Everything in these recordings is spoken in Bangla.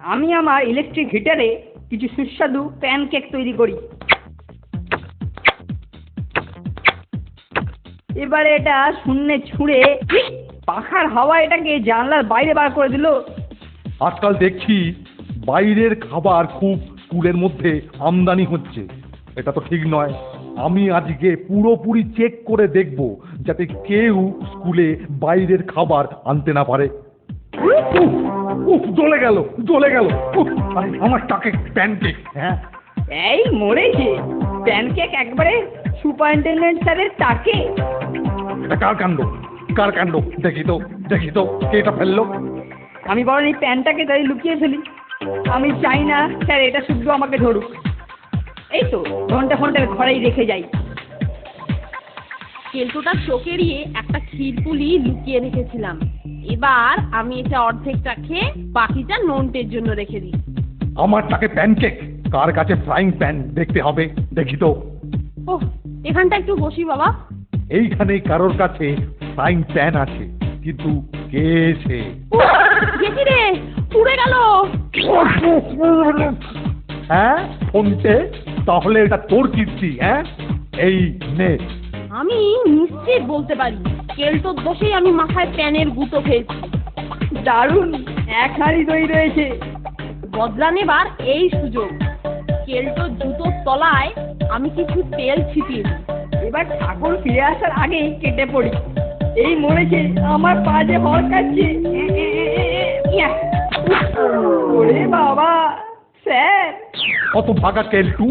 আমি আমার ইলেকট্রিক হিটারে কিছু সুস্বাদু প্যানকেক তৈরি করি। এবারে এটা শূন্যে ছুঁড়ে পাখার হাওয়া এটাকে জানলার বাইরে বার করে দিল। আজকাল দেখছি বাইরের খাবার খুব স্কুলের মধ্যে আমদানি হচ্ছে, এটা তো ঠিক নয়। আমি আজকে পুরোপুরি চেক করে দেখব যাতে কেউ স্কুলে বাইরের খাবার আনতে না পারে। জ্বলে গেল জ্বলে গেল, আমার টাকে প্যানকেক। হ্যাঁ এই মরেছে, প্যানকেক একবারে সুপারিনটেনডেন্ট স্যারের তাকে। এটা কার কাণ্ড, কার কাণ্ড? দেখি তো দেখি তো, কে এটা ফেললো? আমি বরং এই প্যানটাকে তাই লুকিয়ে ফেলি। আমি চাই না স্যার এটা শুধু আমাকে ধরুক। এই তো ঘন্টা ঘন্টার ঘরেই রেখে যাই। কেলটোটার চোখ এড়িয়ে একটা ক্ষীরপুলি লুকিয়ে রেখেছিলাম। এবার আমি এটা অর্ধেকটা খেয়ে বাকিটা নোনটের জন্য রেখে দিই। আমার টাকে প্যানকেক, কার কাছে ফ্রাইং প্যান দেখতে হবে, দেখি তো। ওহ, এখানটা একটু বসি বাবা। এইখানে কারোর কাছে ফ্রাইং প্যান আছে, কিন্তু কে সে? দেখি রে, পুড়ে গেল। হ্যাঁ ফোনটে, তাহলে এটা তোর কীর্তি? হ্যাঁ এই নে। আমি নিশ্চিত বলতে পারি কেলটোর দোষেই আমি মাথায় প্যানের গুঁতো খেয়েছি। দারুণ, এক হাঁড়ি দই রয়েছে। বদলা নেবার এই সুযোগ। কেলটোর জুতোর তলায় আমি কিছু তেল ছিটিয়ে দিই। এবার ঠাকুর ফিরে আসার আগেই কেটে পড়ি। এই মরেছে, আমার পা যে হড়কাচ্ছে। ওরে বাবা স্যার! কত ভাগা কেলটু,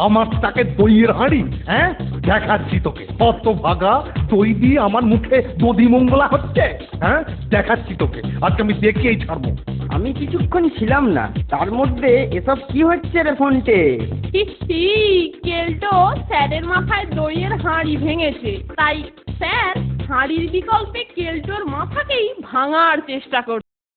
আমার টাকে দইয়ের হাঁড়ি? হ্যাঁ দেখাচ্ছি তোকে, কত ভাগা দই দিয়ে আমার মুখে দধি মঙ্গলা হচ্ছে। হ্যাঁ দেখাচ্ছি তোকে, আজকে আমি দেখিয়েই ছাড়বো। আমি কিছুক্ষণ ছিলাম না, তার মধ্যে এসব কি হচ্ছে রে ফোনটে? কেলটো স্যারের মাথায় দইয়ের হাঁড়ি ভেঙেছে, তাই স্যার হাঁড়ির বিকল্পে কেলটোর মাথাকেই ভাঙার চেষ্টা করছে।